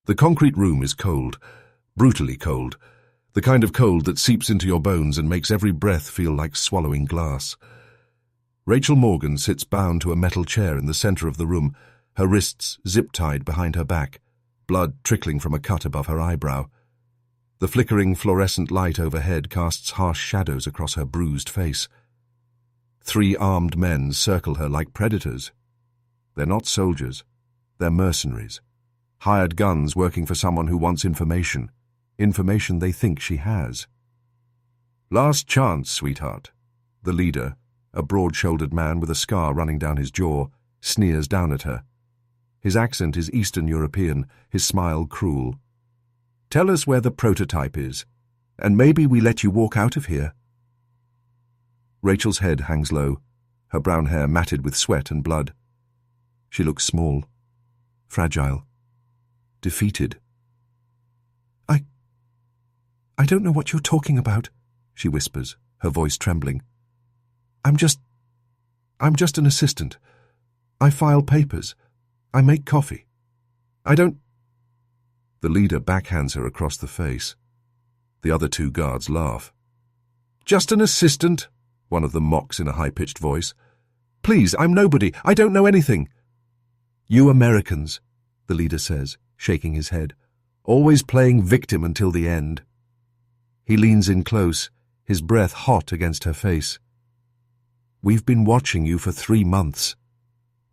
The concrete room is cold, brutally cold, the kind of cold that seeps into your bones and makes every breath feel like swallowing glass. Rachel Morgan sits bound to a metal chair in the center of the room, her wrists zip-tied behind her back, blood trickling from a cut above her eyebrow. The flickering fluorescent light overhead casts harsh shadows across her bruised face. 3 armed men circle her like predators. They're not soldiers. They're mercenaries. Hired guns working for someone who wants information. Information they think she has. "Last chance, sweetheart." The leader, a broad-shouldered man with a scar running down his jaw, sneers down at her. His accent is Eastern European, his smile cruel. "Tell us where the prototype is, and maybe we let you walk out of here." Rachel's head hangs low, her brown hair matted with sweat and blood. She looks small, fragile, defeated. I don't know what you're talking about," she whispers, her voice trembling. I'm just an assistant. I file papers. I make coffee. I don't—" The leader backhands her across the face. The other 2 guards laugh. "Just an assistant," one of them mocks in a high-pitched voice. "Please, I'm nobody. I don't know anything." "You Americans," the leader says, shaking his head, "always playing victim until the end." He leans in close, his breath hot against her face. "We've been watching you for 3 months.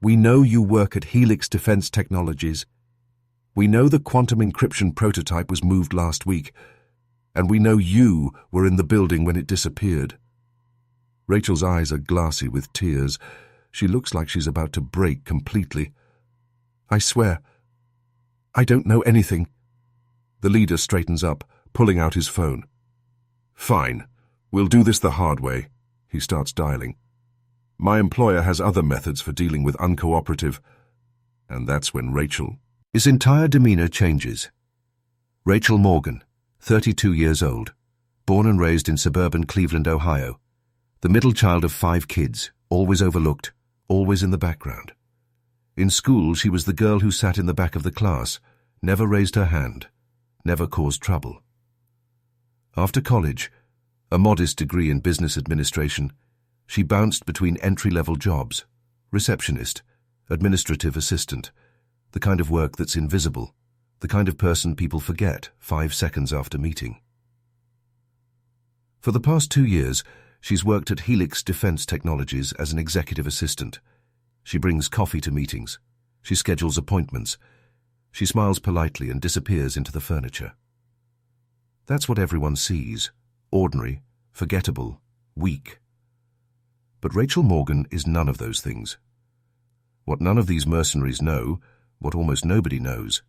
We know you work at Helix Defense Technologies. We know the quantum encryption prototype was moved last week, and we know you were in the building when it disappeared." Rachel's eyes are glassy with tears. She looks like she's about to break completely. "I swear, I don't know anything." The leader straightens up, pulling out his phone. "Fine. We'll do this the hard way." He starts dialing. "My employer has other methods for dealing with uncooperative—" And that's when His entire demeanor changes. Rachel Morgan, 32 years old, born and raised in suburban Cleveland, Ohio. The middle child of 5 kids, always overlooked, always in the background. In school, she was the girl who sat in the back of the class, never raised her hand, never caused trouble. After college, a modest degree in business administration, she bounced between entry-level jobs, receptionist, administrative assistant, the kind of work that's invisible, the kind of person people forget 5 seconds after meeting. For the past 2 years, she's worked at Helix Defense Technologies as an executive assistant. She brings coffee to meetings. She schedules appointments. She smiles politely and disappears into the furniture. That's what everyone sees: ordinary, forgettable, weak. But Rachel Morgan is none of those things. What none of these mercenaries know, what almost nobody knows,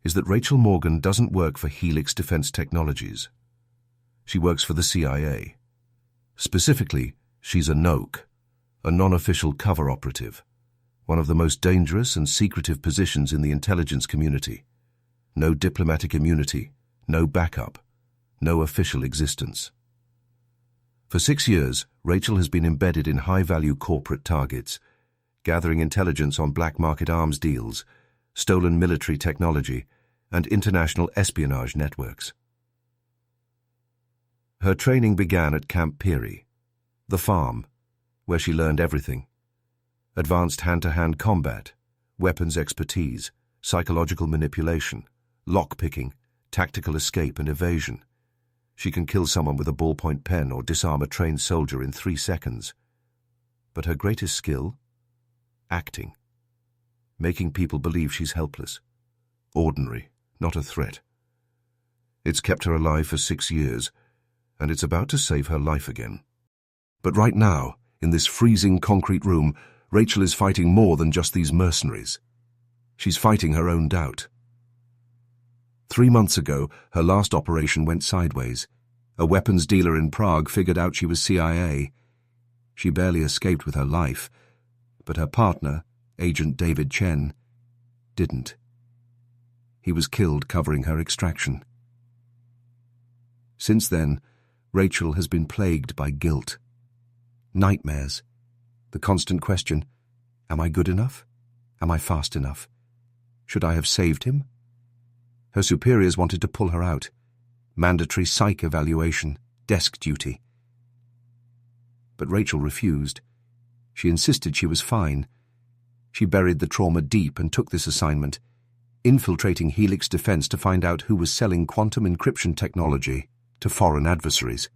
is that Rachel Morgan doesn't work for Helix Defense Technologies. She works for the CIA. Specifically, she's a NOC, a non-official cover operative, one of the most dangerous and secretive positions in the intelligence community. No diplomatic immunity, no backup, no official existence. For 6 years, Rachel has been embedded in high-value corporate targets, gathering intelligence on black market arms deals, stolen military technology, and international espionage networks. Her training began at Camp Peary, the farm, where she learned everything: advanced hand-to-hand combat, weapons expertise, psychological manipulation, lock-picking, tactical escape and evasion. She can kill someone with a ballpoint pen or disarm a trained soldier in 3 seconds. But her greatest skill? Acting. Making people believe she's helpless. Ordinary, not a threat. It's kept her alive for 6 years, and it's about to save her life again. But right now, in this freezing concrete room, Rachel is fighting more than just these mercenaries. She's fighting her own doubt. 3 months ago, her last operation went sideways. A weapons dealer in Prague figured out she was CIA. She barely escaped with her life, but her partner, Agent David Chen, didn't. He was killed covering her extraction. Since then, Rachel has been plagued by guilt. Nightmares. The constant question: am I good enough? Am I fast enough? Should I have saved him? Her superiors wanted to pull her out. Mandatory psych evaluation, desk duty. But Rachel refused. She insisted she was fine. She buried the trauma deep and took this assignment, infiltrating Helix Defense to find out who was selling quantum encryption technology to foreign adversaries.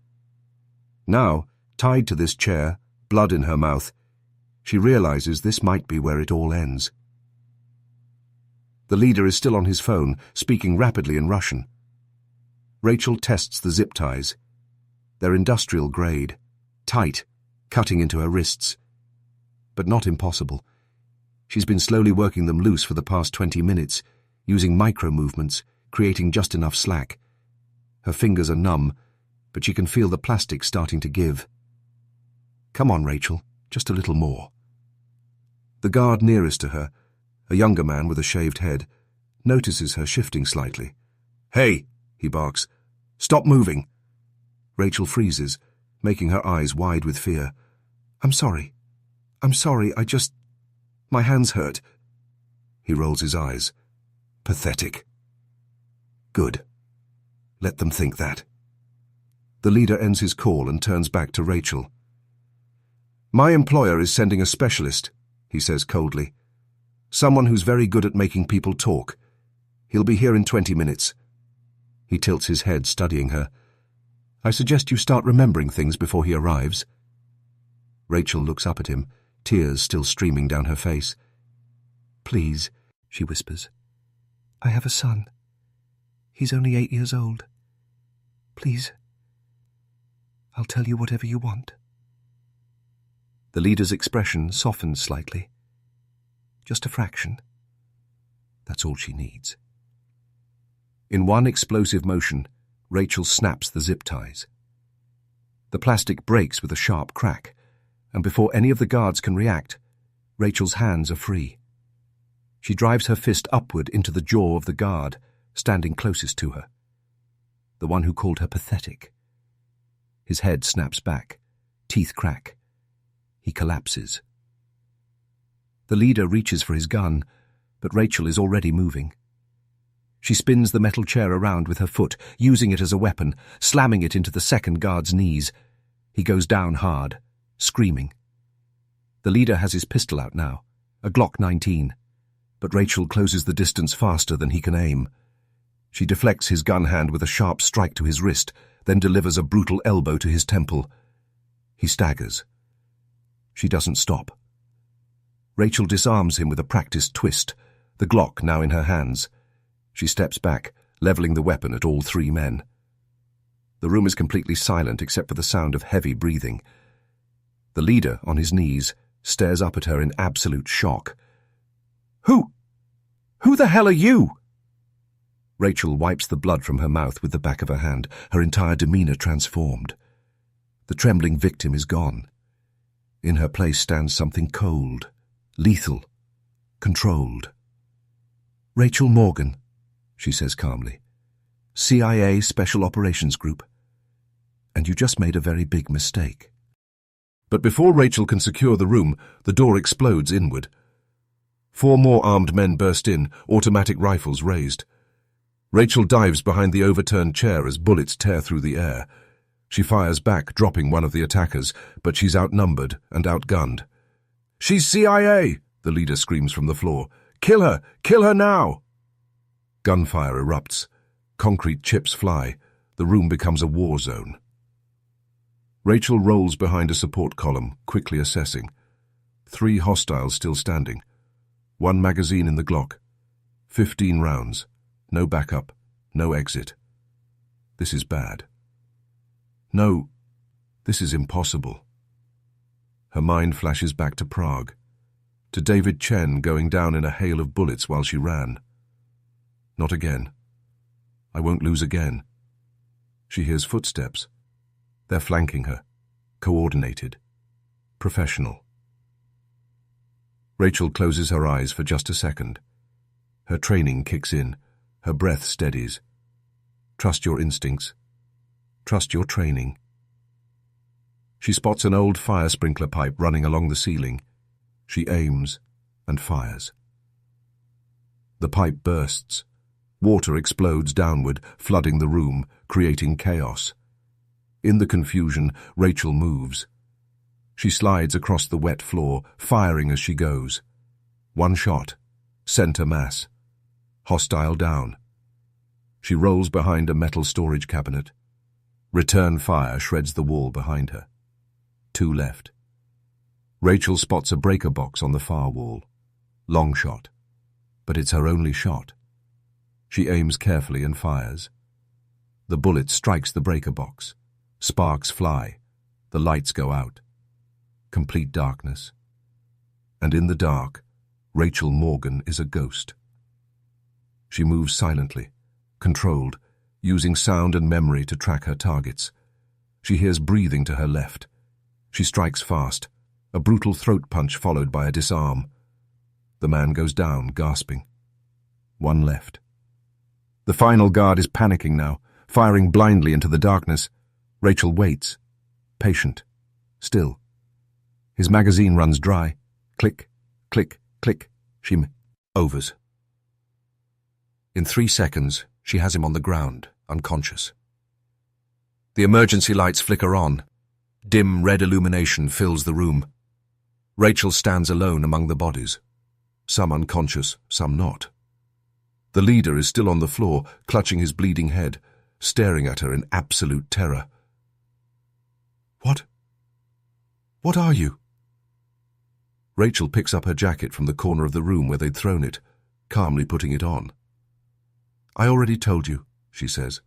Now, tied to this chair, blood in her mouth, she realizes this might be where it all ends. The leader is still on his phone, speaking rapidly in Russian. Rachel tests the zip ties. They're industrial grade, tight, cutting into her wrists. But not impossible. She's been slowly working them loose for the past 20 minutes, using micro-movements, creating just enough slack. Her fingers are numb, but she can feel the plastic starting to give. Come on, Rachel, just a little more. The guard nearest to her, a younger man with a shaved head, notices her shifting slightly. "Hey!" he barks. "Stop moving!" Rachel freezes, making her eyes wide with fear. I'm sorry, my hands hurt." He rolls his eyes. Pathetic. Good. Let them think that. The leader ends his call and turns back to Rachel. "My employer is sending a specialist," he says coldly. "Someone who's very good at making people talk. He'll be here in 20 minutes. He tilts his head, studying her. "I suggest you start remembering things before he arrives." Rachel looks up at him, tears still streaming down her face. "Please," she whispers. "I have a son. He's only 8 years old. Please, I'll tell you whatever you want." The leader's expression softens slightly. Just a fraction. That's all she needs. In one explosive motion, Rachel snaps the zip ties. The plastic breaks with a sharp crack, and before any of the guards can react, Rachel's hands are free. She drives her fist upward into the jaw of the guard, standing closest to her. The one who called her pathetic. His head snaps back, teeth crack. He collapses. The leader reaches for his gun, but Rachel is already moving. She spins the metal chair around with her foot, using it as a weapon, slamming it into the second guard's knees. He goes down hard, screaming. The leader has his pistol out now, a Glock 19, but Rachel closes the distance faster than he can aim. She deflects his gun hand with a sharp strike to his wrist, then delivers a brutal elbow to his temple. He staggers. She doesn't stop. Rachel disarms him with a practiced twist, the Glock now in her hands. She steps back, leveling the weapon at all three men. The room is completely silent except for the sound of heavy breathing. The leader, on his knees, stares up at her in absolute shock. Who the hell are you?" Rachel wipes the blood from her mouth with the back of her hand, her entire demeanor transformed. The trembling victim is gone. In her place stands something cold, lethal, controlled. "Rachel Morgan," she says calmly. "CIA Special Operations Group. And you just made a very big mistake." But before Rachel can secure the room, the door explodes inward. 4 more armed men burst in, automatic rifles raised. Rachel dives behind the overturned chair as bullets tear through the air. She fires back, dropping one of the attackers, but she's outnumbered and outgunned. "She's CIA!" the leader screams from the floor. "Kill her! Kill her now!" Gunfire erupts. Concrete chips fly. The room becomes a war zone. Rachel rolls behind a support column, quickly assessing. 3 hostiles still standing. 1 magazine in the Glock. 15 rounds. No backup. No exit. This is bad. No, this is impossible. Her mind flashes back to Prague, to David Chen going down in a hail of bullets while she ran. Not again. I won't lose again. She hears footsteps. They're flanking her. Coordinated. Professional. Rachel closes her eyes for just a second. Her training kicks in. Her breath steadies. Trust your instincts. Trust your training. She spots an old fire sprinkler pipe running along the ceiling. She aims and fires. The pipe bursts. Water explodes downward, flooding the room, creating chaos. In the confusion, Rachel moves. She slides across the wet floor, firing as she goes. One shot. Center mass. Hostile down. She rolls behind a metal storage cabinet. Return fire shreds the wall behind her. 2 left. Rachel spots a breaker box on the far wall. Long shot. But it's her only shot. She aims carefully and fires. The bullet strikes the breaker box. Sparks fly. The lights go out. Complete darkness. And in the dark, Rachel Morgan is a ghost. She moves silently, controlled, using sound and memory to track her targets. She hears breathing to her left. She strikes fast, a brutal throat punch followed by a disarm. The man goes down, gasping. 1 left. The final guard is panicking now, firing blindly into the darkness. Rachel waits, patient, still. His magazine runs dry. Click, click, click. She overs. In 3 seconds, she has him on the ground, unconscious. The emergency lights flicker on. Dim red illumination fills the room. Rachel stands alone among the bodies. Some unconscious, some not. The leader is still on the floor, clutching his bleeding head, staring at her in absolute terror. What are you? Rachel picks up her jacket from the corner of the room where they'd thrown it, calmly putting it on. I already told you, she says.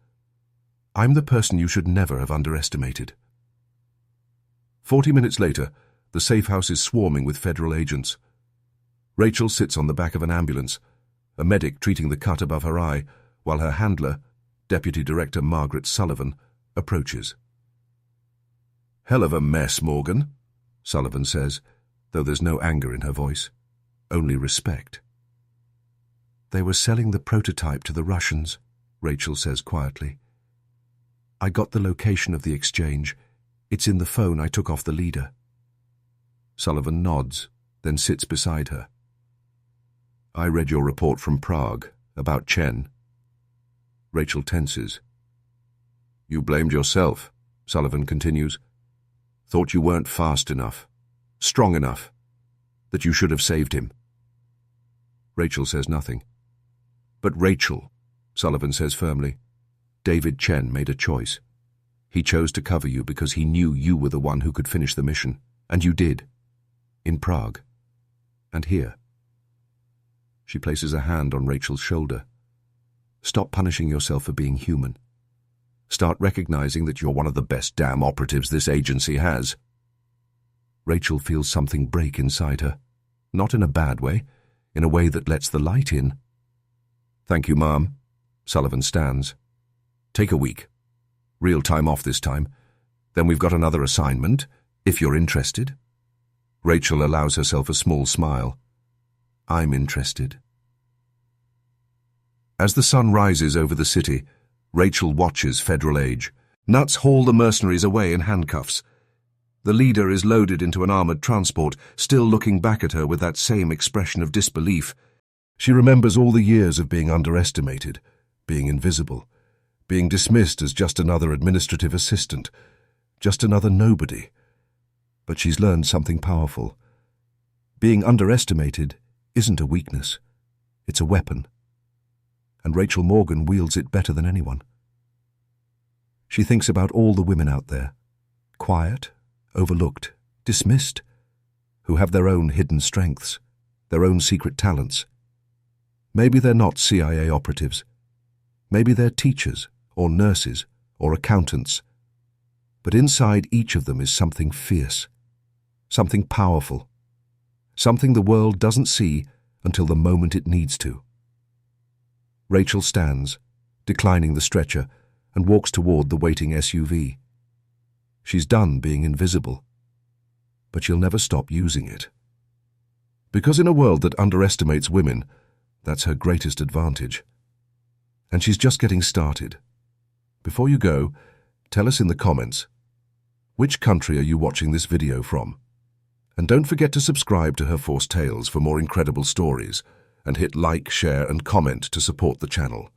I'm the person you should never have underestimated. 40 minutes later, the safe house is swarming with federal agents. Rachel sits on the back of an ambulance, a medic treating the cut above her eye, while her handler, Deputy Director Margaret Sullivan, approaches. Hell of a mess, Morgan, Sullivan says, though there's no anger in her voice, only respect. They were selling the prototype to the Russians, Rachel says quietly. I got the location of the exchange. It's in the phone I took off the leader. Sullivan nods, then sits beside her. I read your report from Prague, about Chen. Rachel tenses. You blamed yourself, Sullivan continues. Thought you weren't fast enough, strong enough, that you should have saved him. Rachel says nothing. But Rachel, Sullivan says firmly, David Chen made a choice. He chose to cover you because he knew you were the one who could finish the mission, and you did. In Prague. And here. She places a hand on Rachel's shoulder. Stop punishing yourself for being human. Start recognizing that you're one of the best damn operatives this agency has. Rachel feels something break inside her. Not in a bad way, in a way that lets the light in. Thank you, Ma'am. Sullivan stands. Take a week. Real time off this time. Then we've got another assignment, if you're interested. Rachel allows herself a small smile. I'm interested. As the sun rises over the city, Rachel watches Federal Age. Nuts haul the mercenaries away in handcuffs. The leader is loaded into an armored transport, still looking back at her with that same expression of disbelief. She remembers all the years of being underestimated, being invisible, being dismissed as just another administrative assistant, just another nobody. But she's learned something powerful. Being underestimated isn't a weakness. It's a weapon. And Rachel Morgan wields it better than anyone. She thinks about all the women out there, quiet, overlooked, dismissed, who have their own hidden strengths, their own secret talents. Maybe they're not CIA operatives. Maybe they're teachers, or nurses, or accountants. But inside each of them is something fierce, something powerful, something the world doesn't see until the moment it needs to. Rachel stands, declining the stretcher, and walks toward the waiting SUV. She's done being invisible, but she'll never stop using it. Because in a world that underestimates women, that's her greatest advantage. And she's just getting started. Before you go, tell us in the comments, which country are you watching this video from? And don't forget to subscribe to Her Force Tales for more incredible stories, and hit like, share, and comment to support the channel.